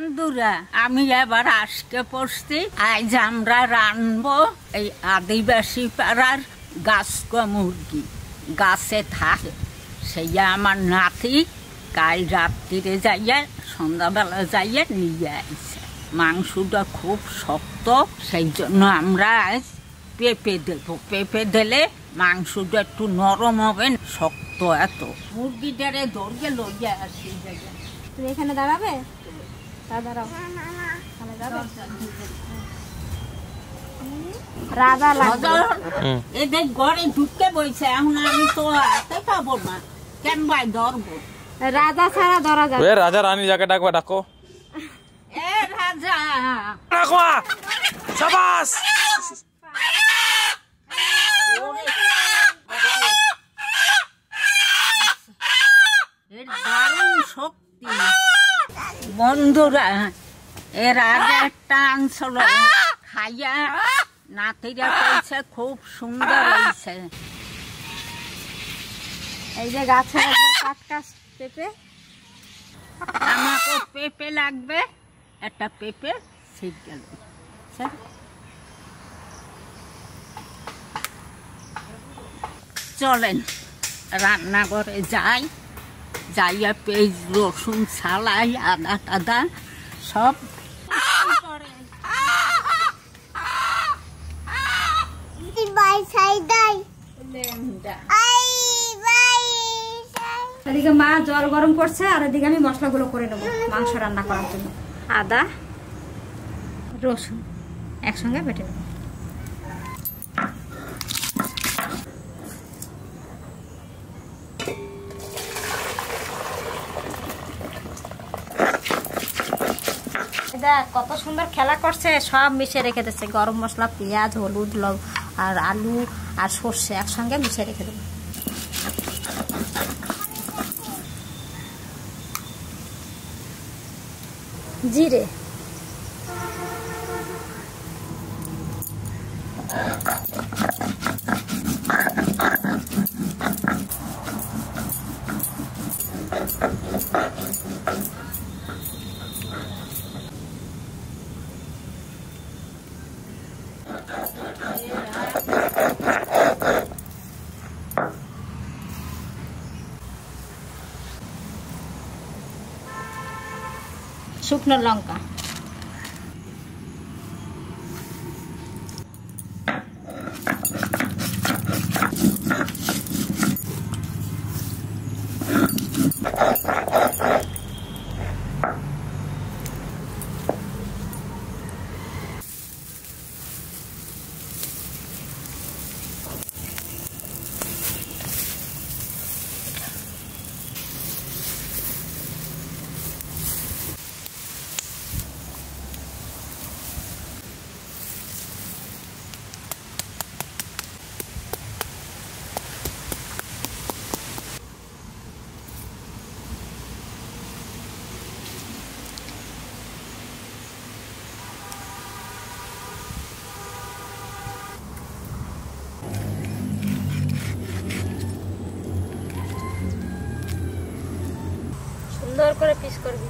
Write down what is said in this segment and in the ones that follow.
বন্ধুরা, আমি এবার আজকে পড়ছি আজ আমরা রানবো এই আদিবাসী পাড়ার গাছকা মুরগি। গাছে থাকে সেই আমার নাতি কাল রাত্রিরে যাইয়া সন্ধ্যাবেলা যাইয়া নিয়ে আইছে। মাংসটা খুব শক্ত, সেই জন্য আমরা আজ পেঁপে দেব। পেঁপে দিলে মাংসটা একটু নরম হবে, শক্ত এত। মুরগিটারে ধরিয়ে লইয়া আসি। তুমি এখানে দাঁড়াবে? দাঁড়াও। এদের ঘরে ঢুকে বইছে, এখন আমি তো হাতে পাবো না, কেন ভাই ধরবো? রাজা ছাড়া ধরা যাবে। রাজা রানী যাকে ডাকবা ডাকো। এ রাজা ডাকো, শাবাশ। এর দারুণ শক্তি। বন্ধুরা, এর আগে একটা আনছিল, খাইয়া নাতিরা কইছে খুব সুন্দর হয়েছে। এই যে গাছের টাটকা পেঁপে। আমাকে পেঁপে লাগবে, একটা পেঁপে ছিট গেল। চলেন রান্নাঘরে যাই, যাইয়া পেঁয়াজ রসুন ছালাই আদা টাদা সব এদিকে মা জল গরম করছে, আর এদিকে আমি মশলাগুলো করে নেবো মাংস রান্না করার জন্য। আদা রসুন একসঙ্গে বেটে নেব। কত সুন্দর খেলা করছে, সব মিশিয়ে রেখে দিচ্ছে। গরম মশলা, পেঁয়াজ, হলুদ, আর আলু আর সর্ষে একসঙ্গে মিশিয়ে রেখে দেবো। জিরে, শুকনো লঙ্কা, সুন্দর করে পিস করবি।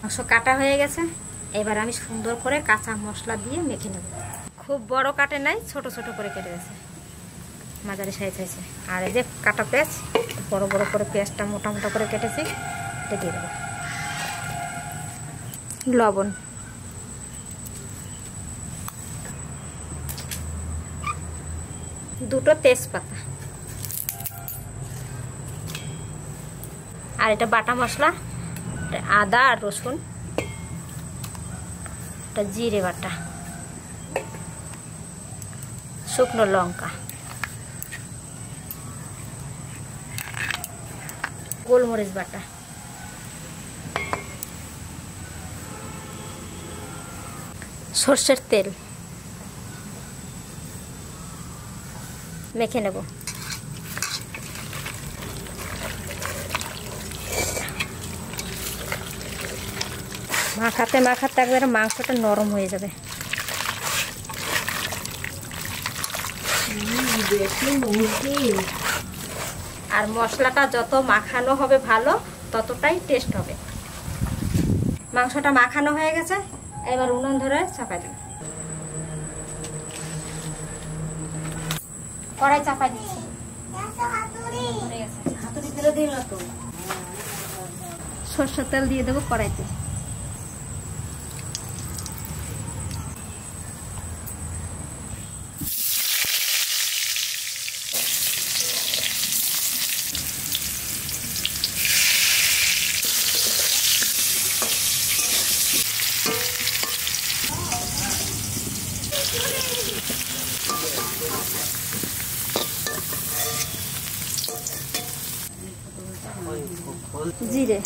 মাংস কাটা হয়ে গেছে, এবার আমি সুন্দর করে কাঁচা মশলা দিয়ে মেখে নেব। খুব বড় কাটে নাই, ছোট ছোট করে কেটে গেছে, মাঝারি সাইজ হয়েছে। আর এই যে কাটা পেঁয়াজ, বড় বড় করে পেঁয়াজটা মোটা মোটা করে কেটেছি, এটা দিয়ে দেবো। লবণ, দুটো তেজপাতা, আর এটা বাটা মশলা, আদা আর রসুন, এটা জিরে বাটা, শুকনো লঙ্কা, গোলমরিচ বাটা, সর্ষের তেল মেখে নেব। মাখাতে মাখাতে একবারে মাংসটা নরম হয়ে যাবে। আর মশলাটা যত মাখানো হবে ভালো ততটাই টেস্ট হবে। মাংসটা মাখানো হয়ে গেছে, এবার উনুন ধরে চাপাই দেব। কড়াই চাপাই দিচ্ছি। সরষের তেল দিয়ে দেবো কড়াইতে। জিরে,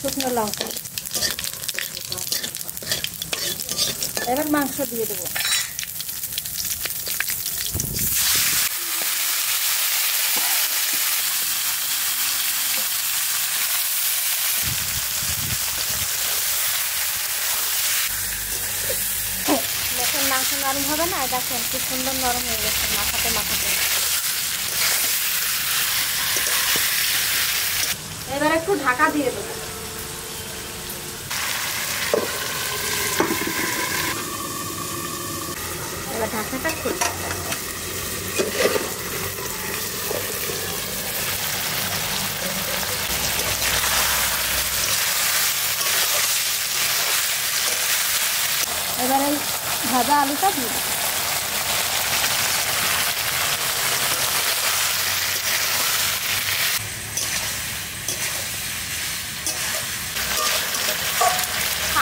শুকনো লঙ্কা, এবার মাংস দিয়ে দেবো। দেখেন মাংস নরম হবে না, দেখেন কি সুন্দর নরম হয়ে গেছে মাখাতে মাখাতে। এবার একটু ঢাকা দিয়ে দেবো। এবার ঢাকাটা খুলবো। এবার এই ভাজা আলুটা দিয়ে দেবো।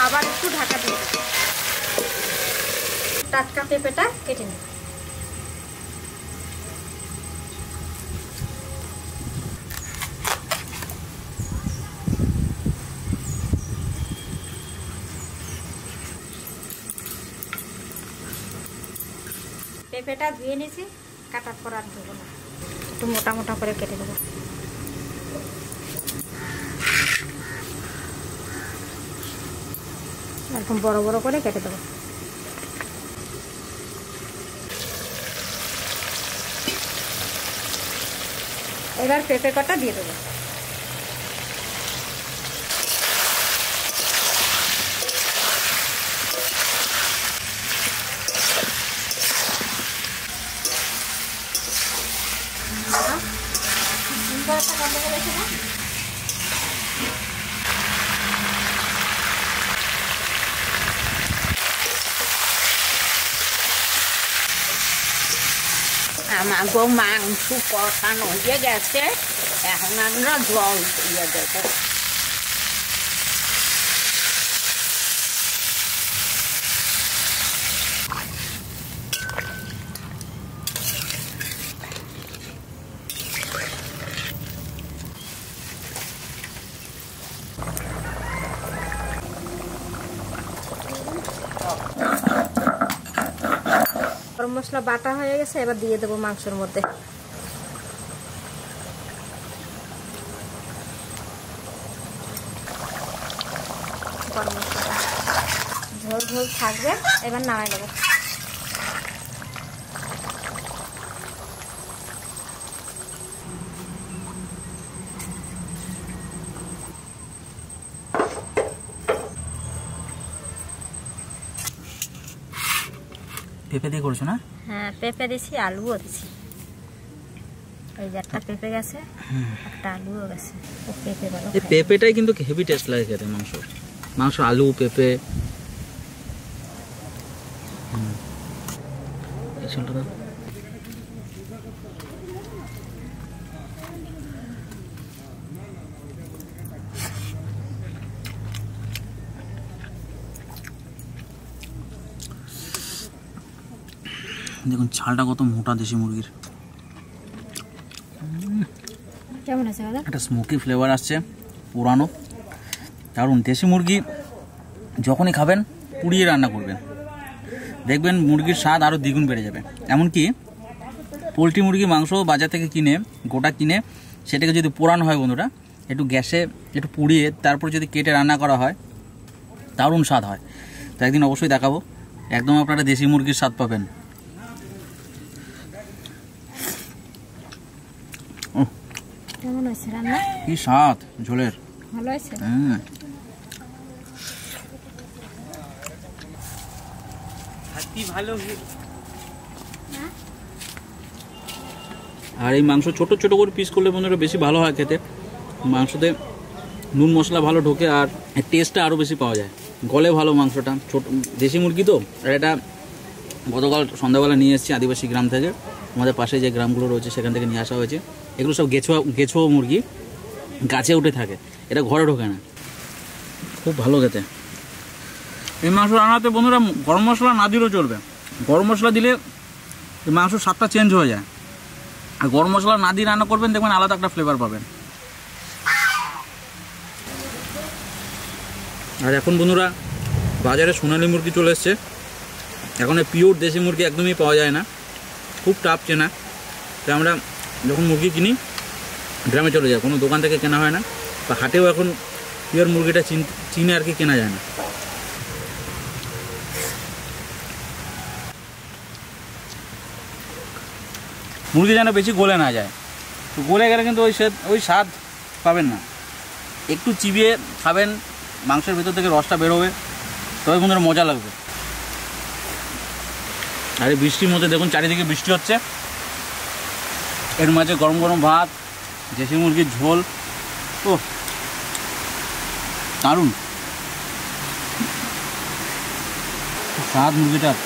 আবার একটু ঢাকা দিয়ে দেবো। টাটকা পেঁপেটা কেটে নেব। পেঁপেটা ধুয়ে নিয়েছি, কাটার পর আর দেবো না, একটু মোটা মোটা করে কেটে দেবো। এরকম বড় বড় করে কেটে দেবো। এবার পেঁপে কটা দিয়ে দেবো। আমাগো মাংস কষানো হয়ে গেছে, এখন আমরা জল দিয়ে দেবো। গরম মশলা বাটা হয়ে গেছে, এবার দিয়ে দেবো মাংসের মধ্যে। গরম মশলাটা ঝোল ঝোল থাকবে, এবার নামাই দেবো। পেঁপে দিয়ে করছো না? হ্যাঁ, পেঁপে দিছি, আলুও দিছি। এই যে একটা পেঁপে গেছে, একটা আলুও গেছে। পেঁপে ভালো, এই পেঁপেটাই কিন্তু হেভি টেস্ট লাগে খেতে। মাংস আলু পেঁপে। দেখুন ছালটা কত মোটা দেশি মুরগির। কেমন আছে দাদা? একটা স্মোকি ফ্লেভার আসছে, পুরানো কারণ দেশি মুরগি যখনই খাবেন পুড়িয়ে রান্না করবেন, দেখবেন মুরগির স্বাদ আরও দ্বিগুণ বেড়ে যাবে। এমনকি পোলট্রি মুরগি মাংস বাজার থেকে কিনে গোটা কিনে সেটাকে যদি পোড়ানো হয় বন্ধুরা, একটু গ্যাসে একটু পুড়িয়ে তারপর যদি কেটে রান্না করা হয়, দারুণ স্বাদ হয়। তো একদিন অবশ্যই দেখাবো। একদম আপনারা দেশি মুরগির স্বাদ পাবেন। কেমন হয়েছে রান্না? কি স্বাদ ঝোলের, ভালো হয়েছে। আর এই মাংস ছোট ছোট করে পিস করলে বন্ধুরা বেশি ভালো হয় খেতে। মাংসতে নুন মশলা ভালো ঢোকে আর টেস্টটা আরও বেশি পাওয়া যায়, গলে ভালো মাংসটা। ছোট দেশি মুরগি তো। আর এটা গতকাল সন্ধ্যাবেলা নিয়ে এসেছি আদিবাসী গ্রাম থেকে, আমাদের পাশে যে গ্রামগুলো রয়েছে সেখান থেকে নিয়ে আসা হয়েছে। এগুলো সব গেছো মুরগি, গাছে উঠে থাকে, এটা ঘরে ঢোকে না। খুব ভালো খেতে। এই মাংস রান্নাতে বন্ধুরা গরম মশলা না দিলেও চলবে। গরম মশলা দিলে এই মাংসর স্বাদটা চেঞ্জ হয়ে যায়। আর গরম মশলা না দিয়ে রান্না করবেন, দেখবেন আলাদা একটা ফ্লেভার পাবেন। আর এখন বন্ধুরা বাজারে সোনালি মুরগি চলে এসছে। এখন পিওর দেশি মুরগি একদমই পাওয়া যায় না, খুব টাফ চেনা। তাই আমরা যখন মুরগি কিনি গ্রামে চলে যায়, কোনো দোকান থেকে কেনা হয় না। বা হাটেও এখন পিওর মুরগিটা চিনে আর কি কেনা যায় না। মুরগি যেন বেশি গলে না যায়, তো গলে গেলে কিন্তু ওই স্বাদ পাবেন না। একটু চিবিয়ে খাবেন, মাংসের ভেতর থেকে রসটা বেরোবে, তবে বন্ধুরা মজা লাগবে। আর এই বৃষ্টির মধ্যে দেখুন চারিদিকে বৃষ্টি হচ্ছে, এর মাঝে গরম গরম ভাত, দেশি মুরগির ঝোল, ও দারুণ স্বাদ মুরগিটার।